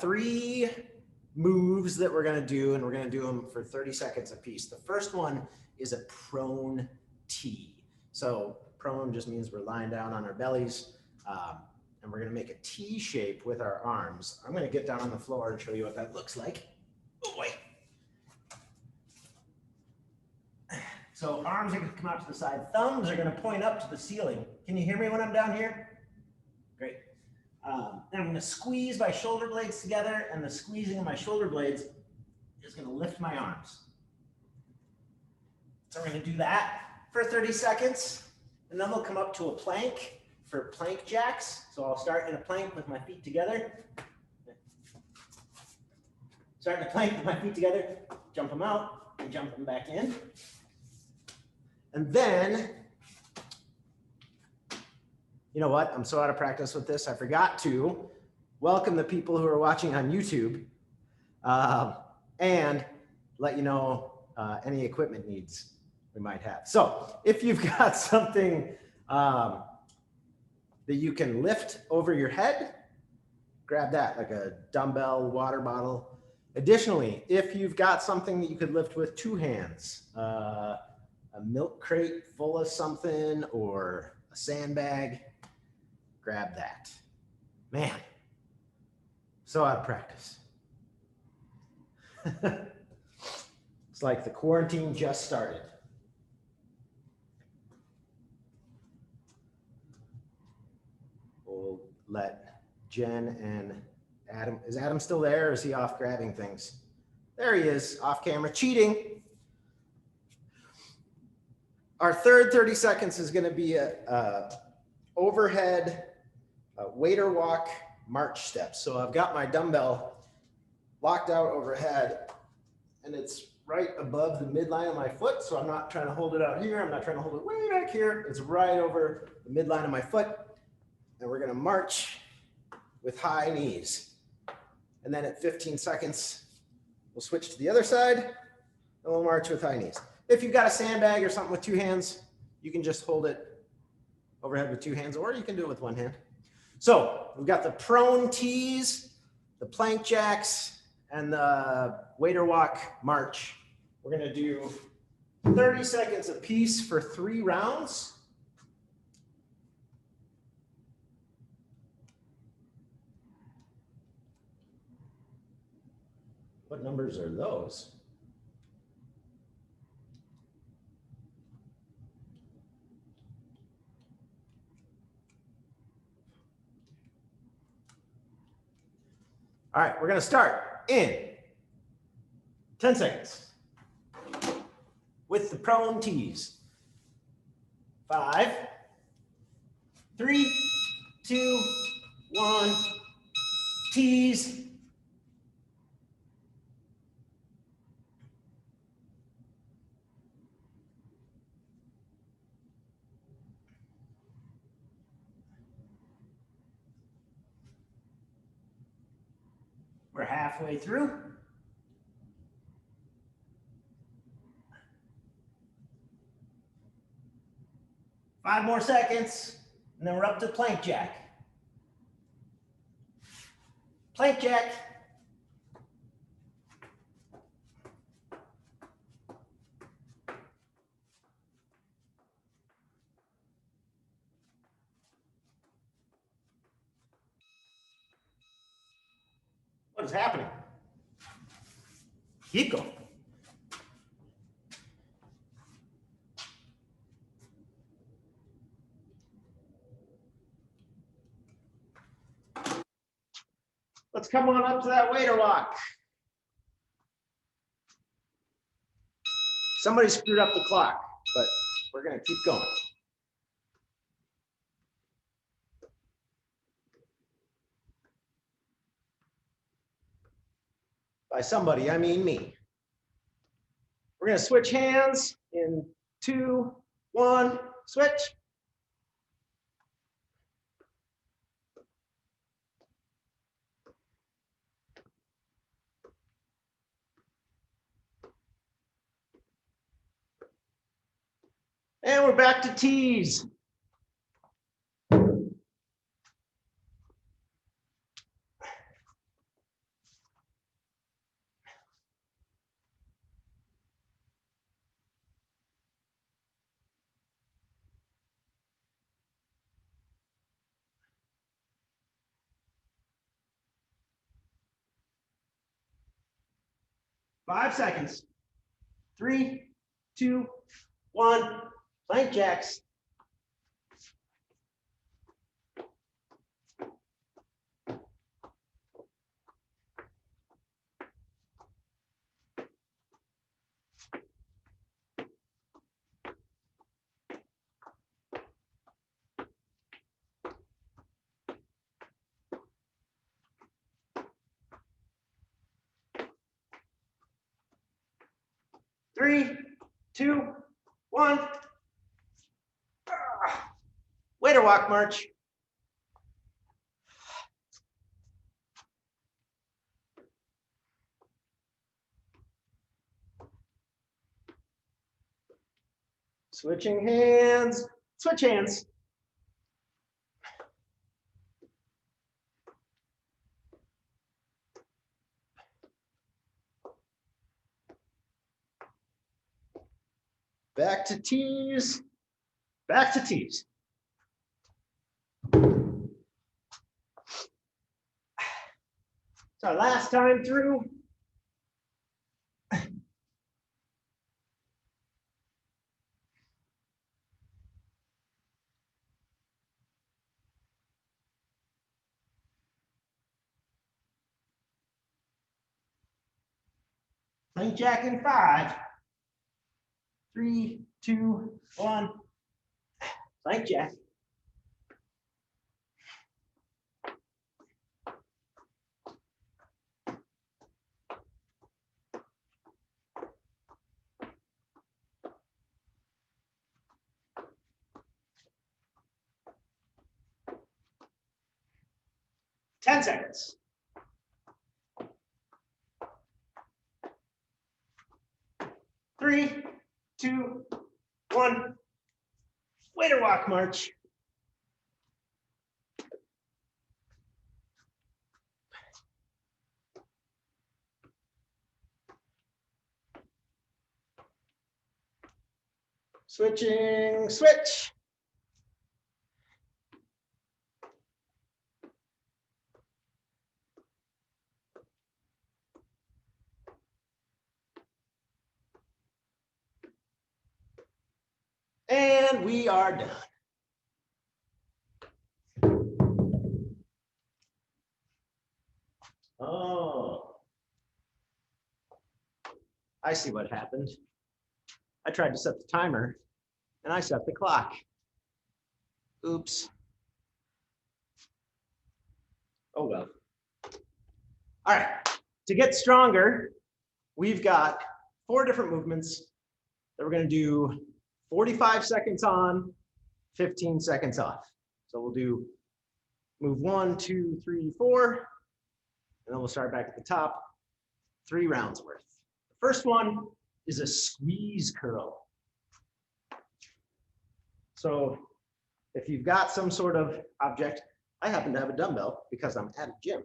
3 moves that we're going to do, and we're going to do them for 30 seconds apiece. The first one is a prone T. So prone just means we're lying down on our bellies, and we're going to make a T shape with our arms. I'm going to get down on the floor and show you what that looks like. Oh boy. So arms are going to come out to the side. Thumbs are going to point up to the ceiling. Can you hear me when I'm down here? Great. Then I'm going to squeeze my shoulder blades together, and the squeezing of my shoulder blades is going to lift my arms. So we're going to do that for 30 seconds, and then we'll come up to a plank for plank jacks. So I'll start in a plank with my feet together. Start in a plank with my feet together, jump them out, and jump them back in. And then, you know what? I'm so out of practice with this. I forgot to welcome the people who are watching on YouTube and let you know any equipment needs we might have. So if you've got something that you can lift over your head, grab that, like a dumbbell, water bottle. Additionally, if you've got something that you could lift with 2 hands, a milk crate full of something or a sandbag, grab that. Man, so out of practice. It's like the quarantine just started. We'll let Jen and Adam, is Adam still there or is he off grabbing things? There he is, off camera, cheating. Our third 30 seconds is going to be a overhead waiter walk march steps. So I've got my dumbbell locked out overhead, and it's right above the midline of my foot. So I'm not trying to hold it out here. I'm not trying to hold it way back here. It's right over the midline of my foot. And we're going to march with high knees. And then at 15 seconds, we'll switch to the other side, and we'll march with high knees. If you've got a sandbag or something with 2 hands, you can just hold it overhead with 2 hands, or you can do it with 1 hand. So we've got the prone T's, the plank jacks, and the waiter walk march. We're going to do 30 seconds apiece for 3 rounds. What numbers are those? All right, we're going to start in 10 seconds with the prone T's. 5, 3, 2, 1, T's. We're halfway through. Five more seconds, and then we're up to plank jack. Plank jack. What is happening? Keep going. Let's come on up to that waiter walk. Somebody screwed up the clock, but we're going to keep going. By somebody, I mean me. We're going to switch hands in 2, 1, switch. And we're back to T's. 5 seconds. 3, 2, 1. Plank jacks. Three, two, one. Waiter walk march. Switching hands, switch hands. Back to tees, back to tees. It's our last time through. Plank jack in 5, 3, 2, 1. Plank jack. Ten seconds. 3, 2, 1. Waiter walk march. Switching, switch. And we are done. Oh, I see what happened. I tried to set the timer and I set the clock. Oops. Oh well. All right, to get stronger, we've got 4 different movements that we're going to do 45 seconds on, 15 seconds off. So we'll do move 1, 2, 3, 4, and then we'll start back at the top, 3 rounds worth. The first one is a squeeze curl. So if you've got some sort of object, I happen to have a dumbbell because I'm at a gym.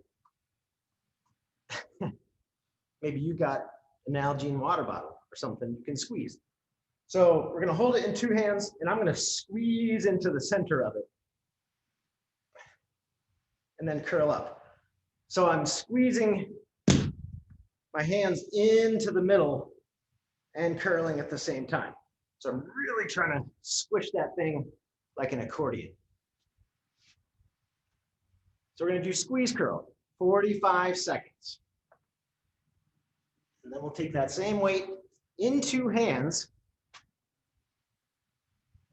Maybe you've got an Nalgene water bottle or something you can squeeze. So we're going to hold it in 2 hands, and I'm going to squeeze into the center of it and then curl up. So I'm squeezing my hands into the middle and curling at the same time. So I'm really trying to squish that thing like an accordion. So we're going to do squeeze curl, 45 seconds. And then we'll take that same weight in 2 hands.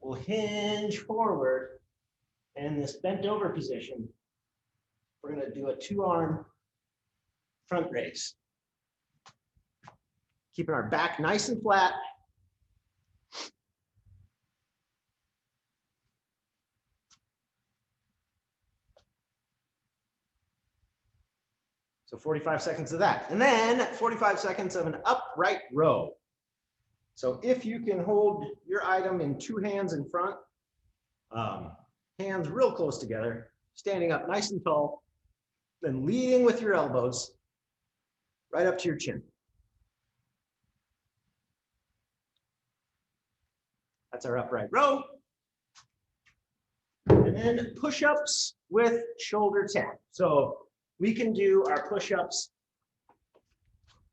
We'll hinge forward, and in this bent over position, we're going to do a 2-arm front raise. Keeping our back nice and flat. So 45 seconds of that. And then 45 seconds of an upright row. So if you can hold your item in 2 hands in front, hands real close together, standing up nice and tall, then leading with your elbows right up to your chin. That's our upright row. And then push-ups with shoulder tap. So we can do our push-ups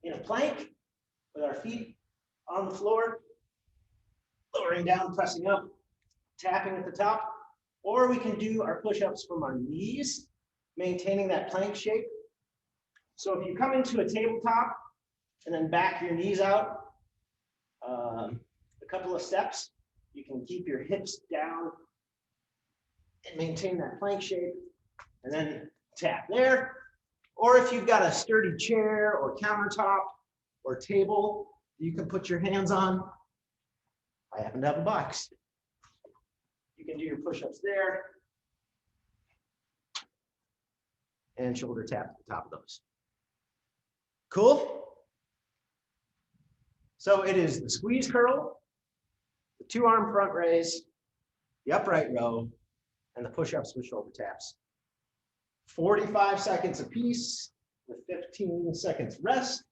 in a plank, with our feet on the floor, lowering down, pressing up, tapping at the top, or we can do our push-ups from our knees, maintaining that plank shape. So if you come into a tabletop and then back your knees out a couple of steps, you can keep your hips down and maintain that plank shape, and then tap there. Or if you've got a sturdy chair or countertop or table you can put your hands on, I happen to have a box. You can do your push-ups there and shoulder tap at the top of those. Cool? So it is the squeeze curl, the 2-arm front raise, the upright row, and the push-ups with shoulder taps. 45 seconds apiece with 15 seconds rest.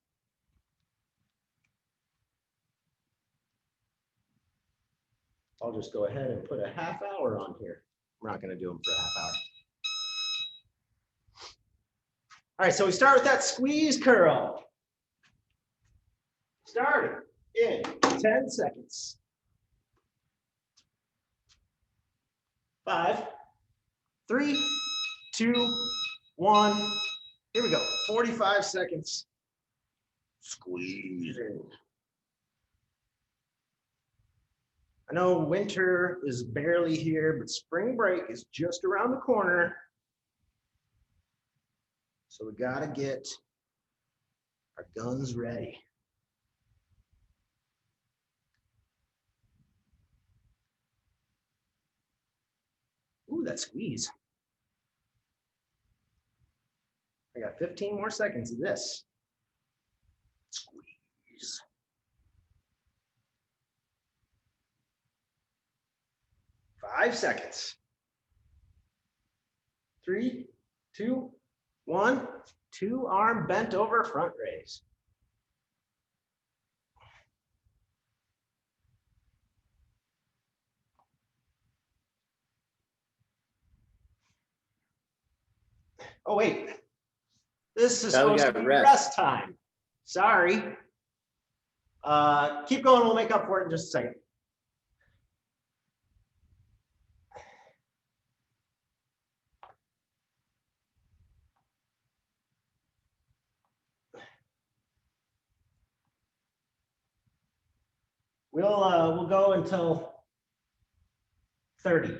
I'll just go ahead and put a half hour on here. We're not going to do them for a half hour. All right, so we start with that squeeze curl. Starting in 10 seconds. 5, 3, 2, 1. Here we go. 45 seconds. Squeezing. I know winter is barely here, but spring break is just around the corner. So we got to get our guns ready. Ooh, that squeeze. I got 15 more seconds of this. Squeeze. 5 seconds. 3, 2, 1. 2-arm bent over front raise. Oh, wait. This is supposed to be rest time. Sorry. Keep going. We'll make up for it in just a second. We'll go until 30.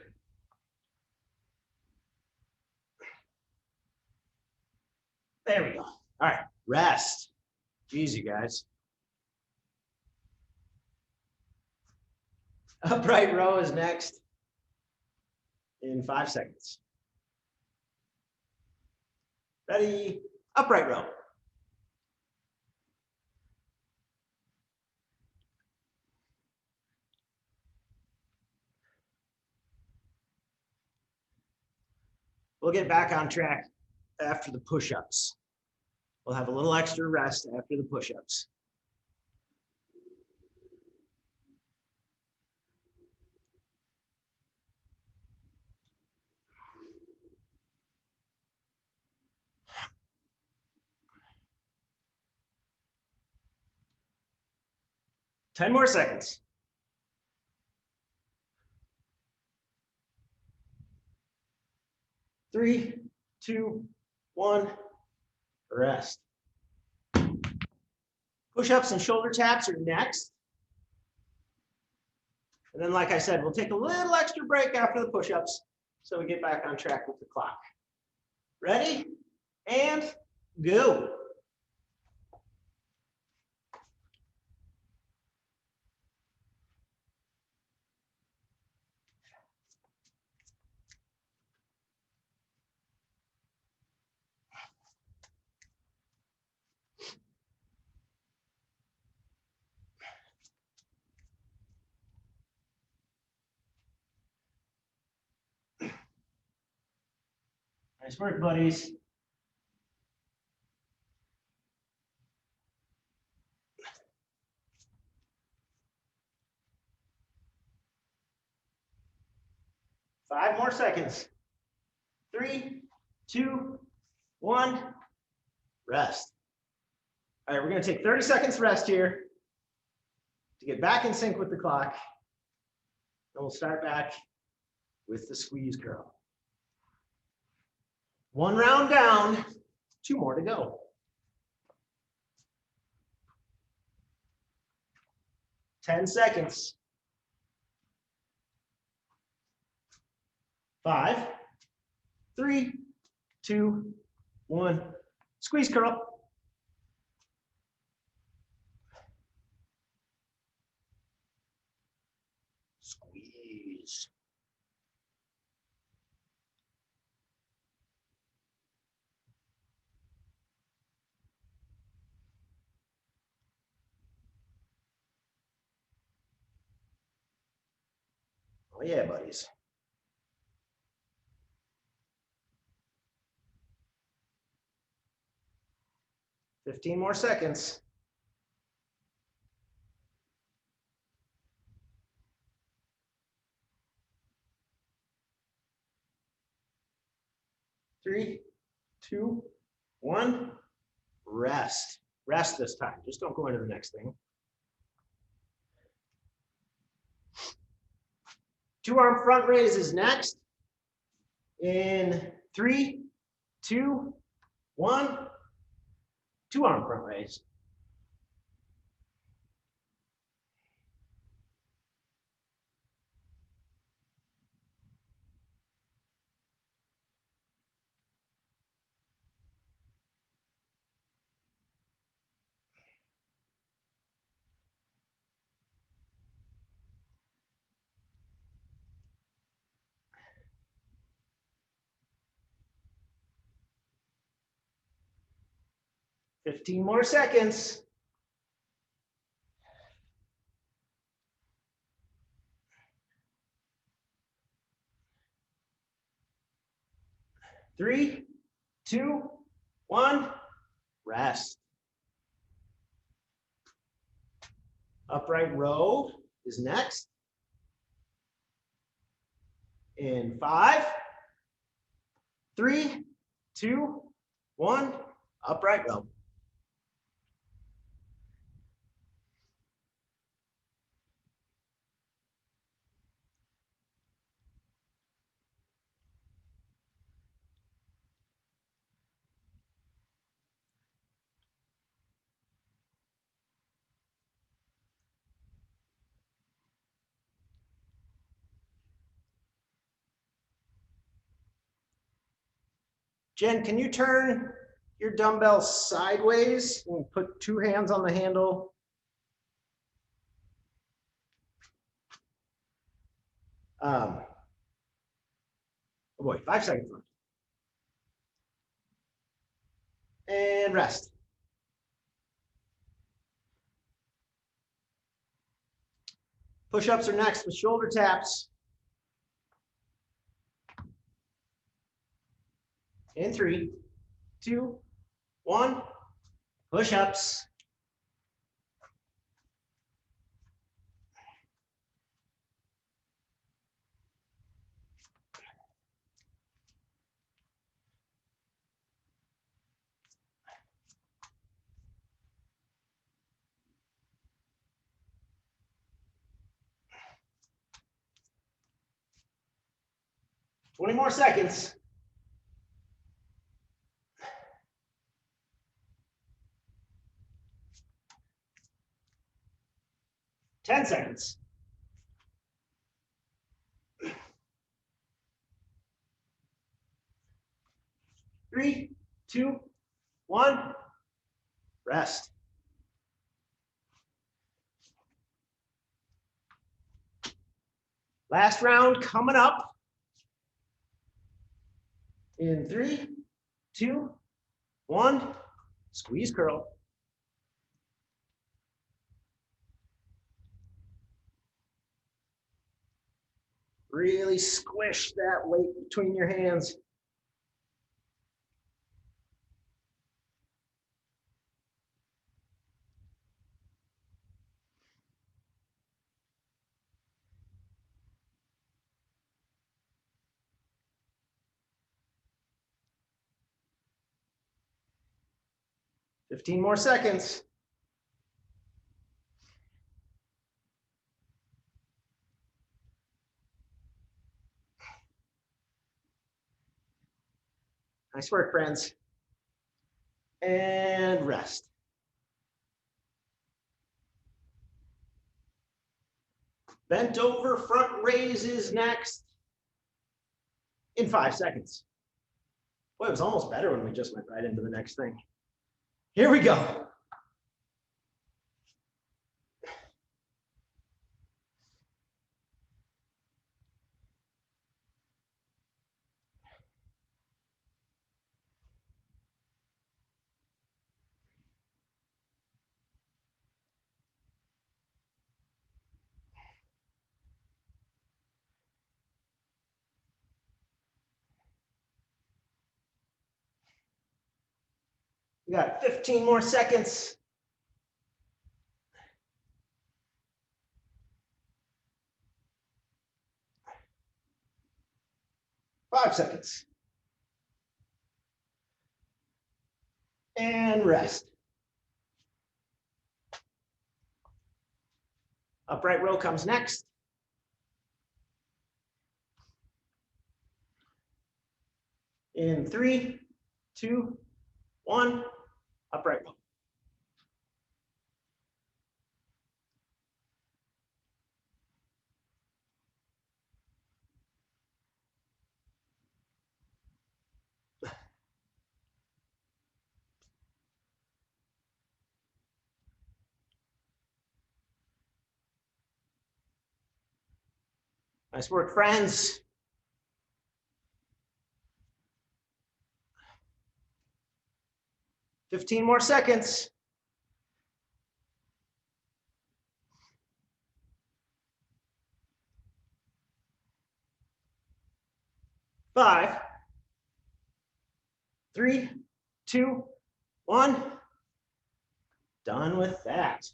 There we go. All right, rest. Jeez, you guys. Upright row is next in 5 seconds. Ready? Upright row. We'll get back on track after the push-ups. We'll have a little extra rest after the push-ups. Ten more seconds. 3, 2, 1, rest. Push-ups and shoulder taps are next. And then, like I said, we'll take a little extra break after the push-ups so we get back on track with the clock. Ready? And go. Nice work, buddies. Five more seconds. 3, 2, 1, rest. All right, we're going to take 30 seconds rest here. to get back in sync with the clock. And we'll start back with the squeeze curl. 1 round down, 2 more to go. 10 seconds. 5, 3, 2, 1. Squeeze curl. Squeeze. Oh yeah, buddies. Fifteen more seconds. 3, 2, 1. Rest. Rest this time. Just don't go into the next thing. 2-arm front raise is next. In 3, 2, 1. 2-arm front raise. Fifteen more seconds. 3, 2, 1. Rest. Upright row is next. In 5, 3, 2, 1. Upright row. Jen, can you turn your dumbbell sideways and put 2 hands on the handle? Oh boy, 5 seconds left. And rest. Push-ups are next with shoulder taps. In 3, 2, 1. Push-ups. Twenty more seconds. 10 seconds. 3, 2, 1. Rest. Last round coming up. In 3, 2, 1. Squeeze curl. Really squish that weight between your hands. Fifteen more seconds. Nice work, friends. And rest. Bent over front raise is next in 5 seconds. Boy, it was almost better when we just went right into the next thing. Here we go. We got 15 more seconds. Five seconds. And rest. Upright row comes next. In 3, 2, 1, upright row. Nice work, friends. Fifteen more seconds. 5, 3, 2, 1. Done with that.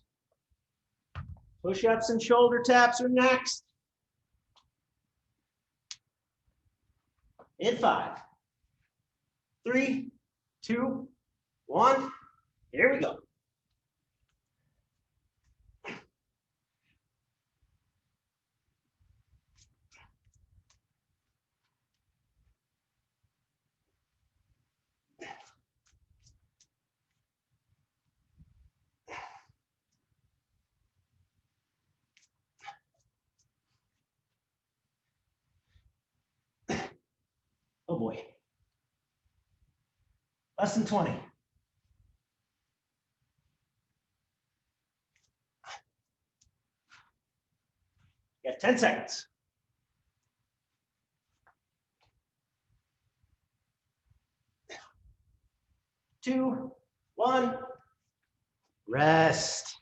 Push-ups and shoulder taps are next. In 5, 3, 2, 1. Here we go. Oh boy. Less than 20. You got 10 seconds. 2, 1. Rest.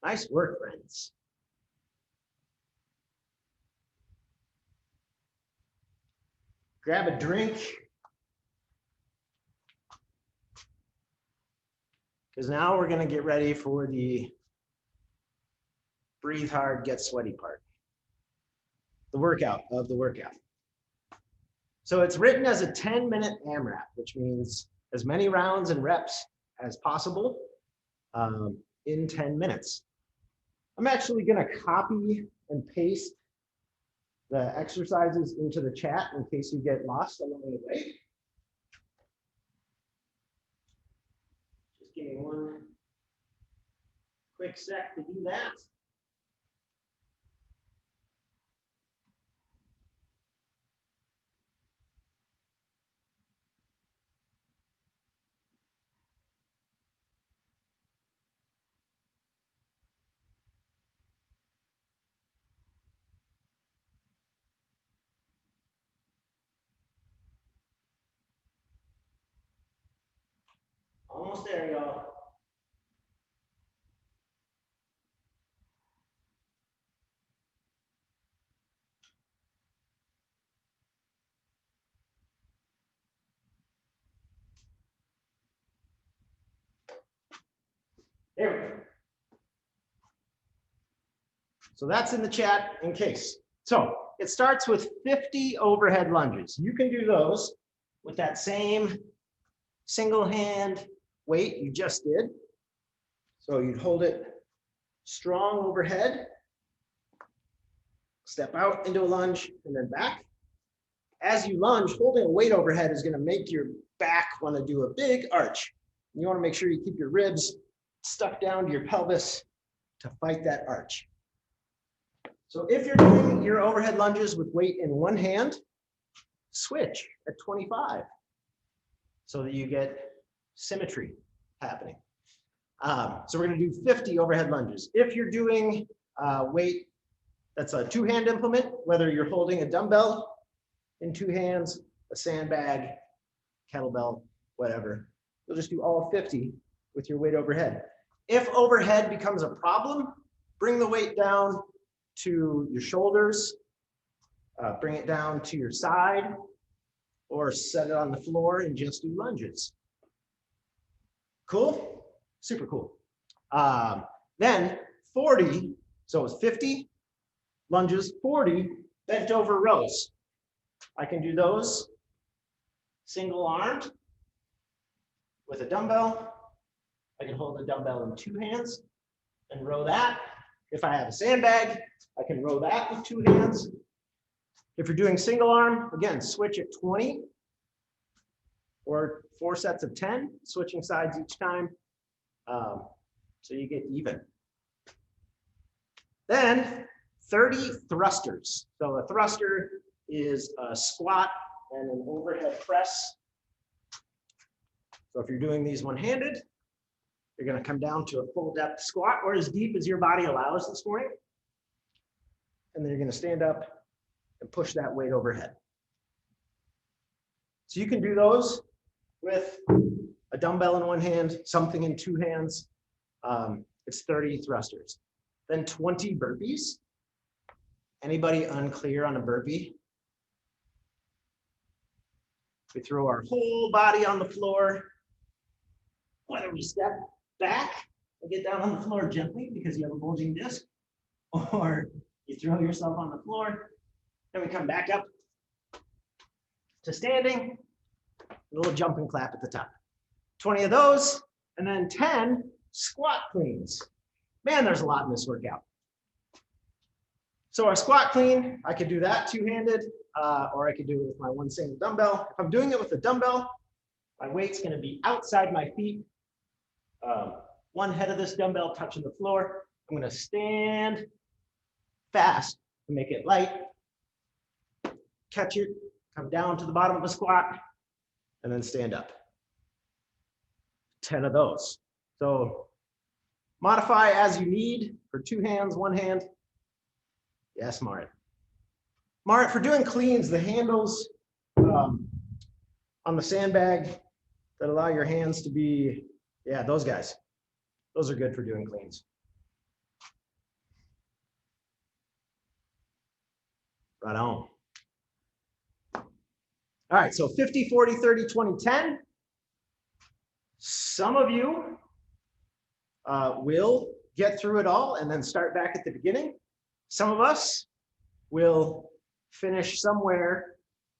Nice work, friends. Grab a drink, because now we're going to get ready for the breathe hard, get sweaty part. The workout of the workout. So it's written as a 10-minute AMRAP, which means as many rounds and reps as possible in 10 minutes. I'm actually going to copy and paste the exercises into the chat in case you get lost along the way. Just give me one quick sec to do that. Almost there, y'all. There we go. So that's in the chat in case. So it starts with 50 overhead lunges. You can do those with that same single hand weight you just did. So you'd hold it strong overhead, step out into a lunge and then back. as you lunge, holding a weight overhead is going to make your back want to do a big arch. You want to make sure you keep your ribs stuck down to your pelvis to fight that arch. So if you're doing your overhead lunges with weight in one hand, switch at 25 so that you get symmetry happening. So we're going to do 50 overhead lunges. If you're doing weight, that's a two-hand implement, whether you're holding a dumbbell in two hands, a sandbag, kettlebell, whatever, you'll just do all 50 with your weight overhead. If overhead becomes a problem, bring the weight down to your shoulders, bring it down to your side, or set it on the floor and just do lunges. Cool? Super cool. Then 40, so it's 50 lunges, 40 bent over rows. I can do those single armed with a dumbbell. I can hold a dumbbell in two hands and row that. If I have a sandbag, I can row that with two hands. If you're doing single arm, again, switch at 20 or 4 sets of 10, switching sides each time. So you get even. Then 30 thrusters. So a thruster is a squat and an overhead press. So if you're doing these one-handed, you're going to come down to a full depth squat or as deep as your body allows this morning. And then you're going to stand up and push that weight overhead. So you can do those with a dumbbell in one hand, something in two hands. It's 30 thrusters. Then 20 burpees. Anybody unclear on a burpee? We throw our whole body on the floor. Whether we step back and get down on the floor gently because you have a bulging disc, or you throw yourself on the floor, then we come back up to standing, a little jump and clap at the top. 20 of those, and then 10 squat cleans. Man, there's a lot in this workout. So our squat clean, I could do that two-handed, or I could do it with my one single dumbbell. If I'm doing it with a dumbbell, my weight's going to be outside my feet. One head of this dumbbell touching the floor. I'm going to stand fast to make it light, catch it, come down to the bottom of a squat, and then stand up. 10 of those. So modify as you need for two hands, one hand. Yes, Marit. Marit, for doing cleans, the handles on the sandbag that allow your hands to be, yeah, those guys. Those are good for doing cleans. Right on. All right, so 50, 40, 30, 20, 10. Some of you will get through it all and then start back at the beginning. Some of us will finish somewhere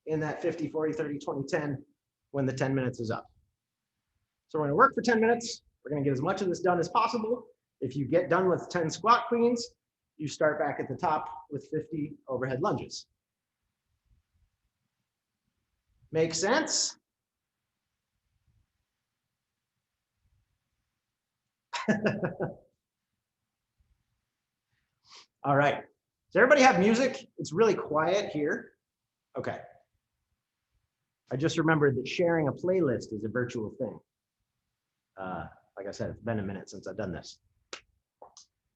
in that 50, 40, 30, 20, 10 when the 10 minutes is up. So we're going to work for 10 minutes. We're going to get as much of this done as possible. If you get done with 10 squat cleans, you start back at the top with 50 overhead lunges. Make sense? All right. Does everybody have music? It's really quiet here. Okay. I just remembered that sharing a playlist is a virtual thing. Like I said, it's been a minute since I've done this.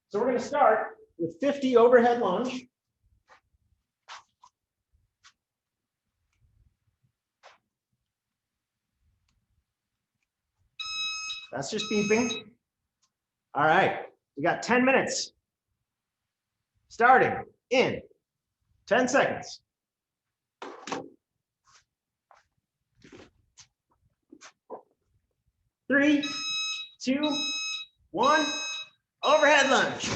So we're going to start with 50 overhead lunge. That's just beeping. All right. We got 10 minutes. Starting in 10 seconds. 3, 2, 1, overhead lunge.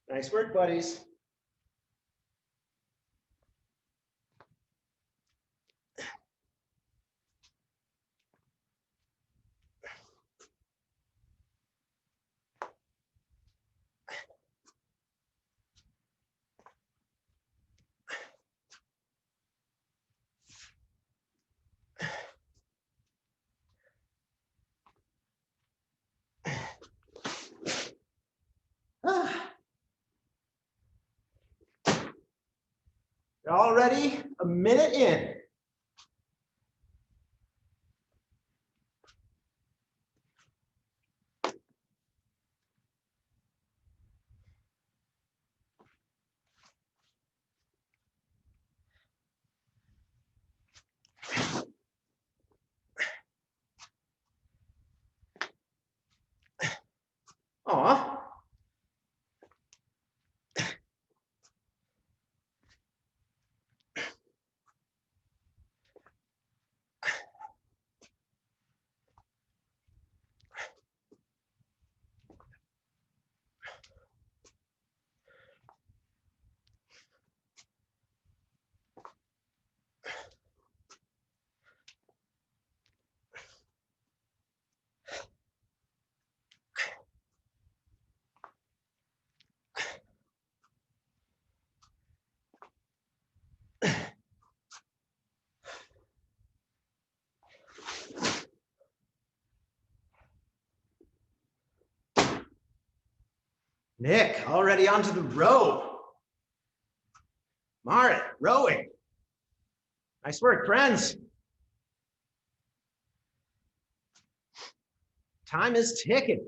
Nice work, buddies. You're already a minute in. Aw. Nick, already onto the row. Marit, rowing. Nice work, friends. Time is ticking.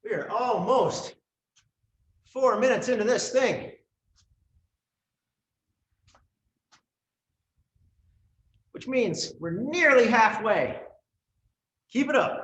We are almost 4 minutes into this thing, which means we're nearly halfway. Keep it up.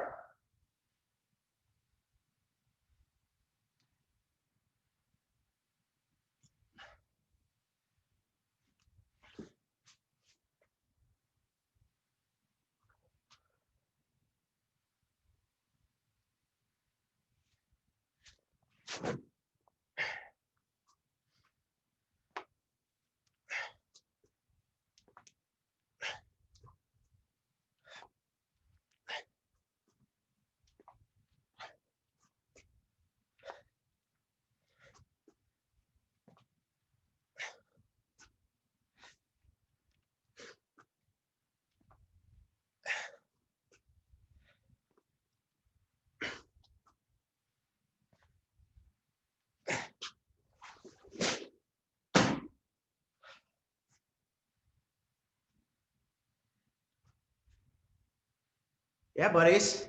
Yeah, buddies.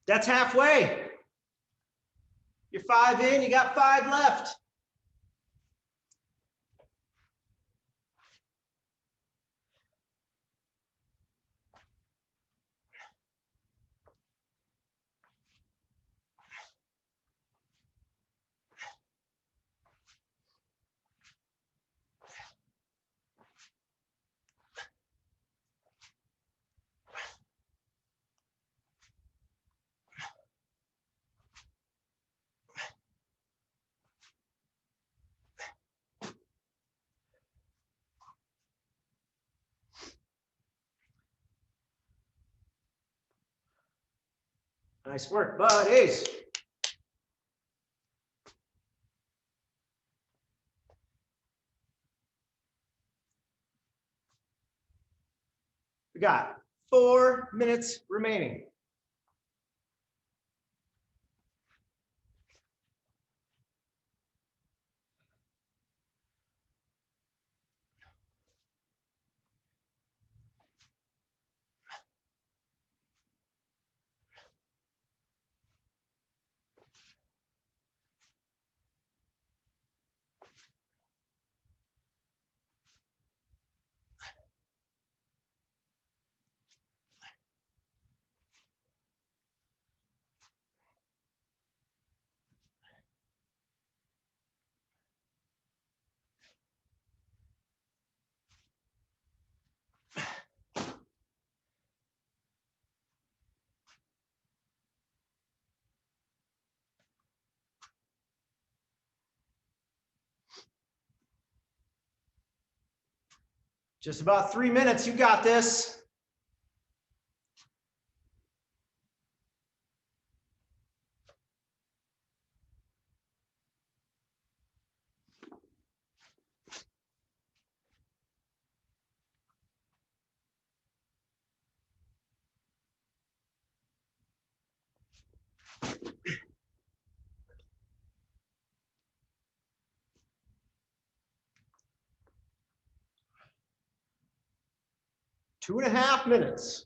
That's halfway. You're 5 in, you got 5 left. Nice work, buddies. We got 4 minutes remaining. Just about 3 minutes. You got this. Two and a half minutes.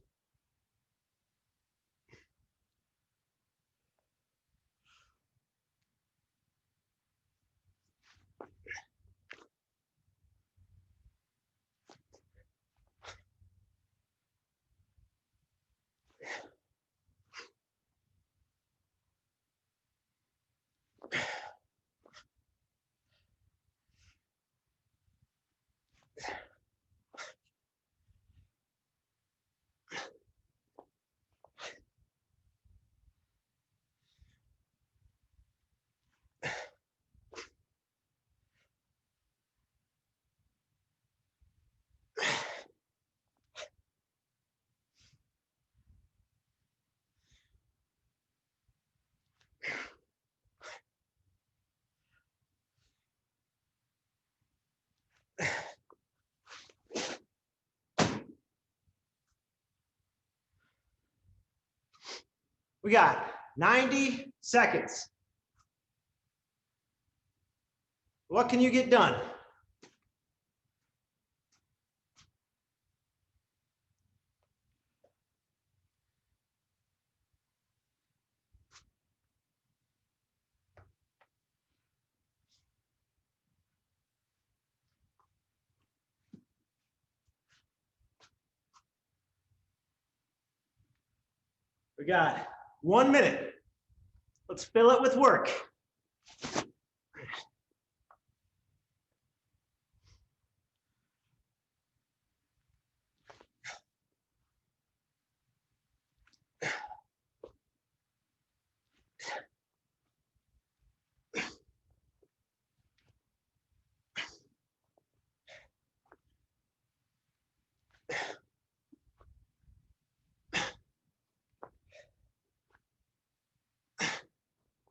We got 90 seconds. What can you get done? We got 1 minute. Let's fill it with work.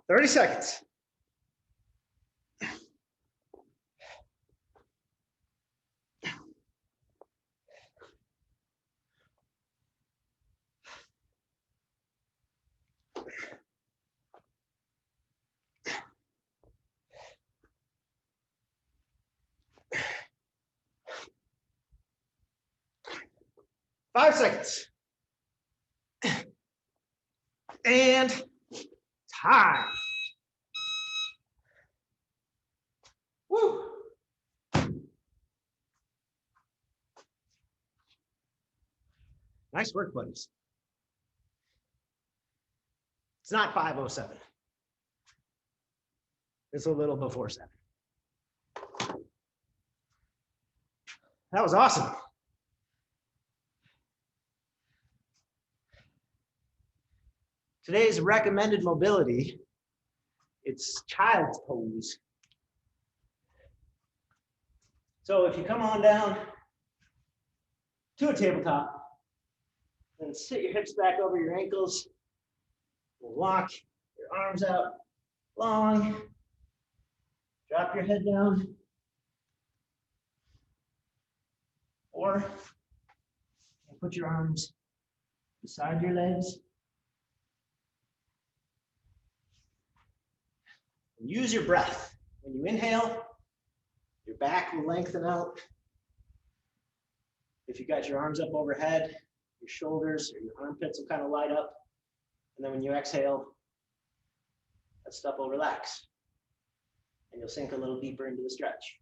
Thirty seconds. Five seconds. And time. Woo. Nice work, buddies. It's not 5:07. It's a little before 7. That was awesome. Today's recommended mobility, it's child's pose. So if you come on down to a tabletop, then sit your hips back over your ankles, Walk your arms out long. Drop your head down. Or put your arms beside your legs. Use your breath. When you inhale, your back will lengthen out. If you got your arms up overhead, your shoulders or your armpits will kind of light up. And then when you exhale, that stuff will relax. And you'll sink a little deeper into the stretch.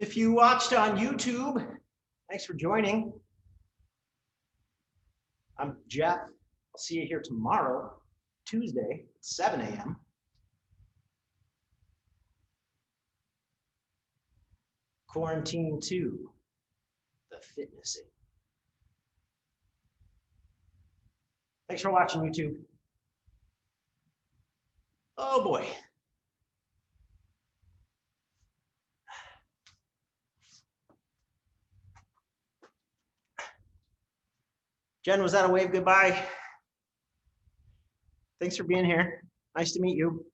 If you watched on YouTube, thanks for joining. I'm Jeff. I'll see you here tomorrow, Tuesday, at 7 a.m. Quarantine 2, the fitness aid. Thanks for watching, YouTube. Oh boy. Jen, was that a wave goodbye? Thanks for being here. Nice to meet you.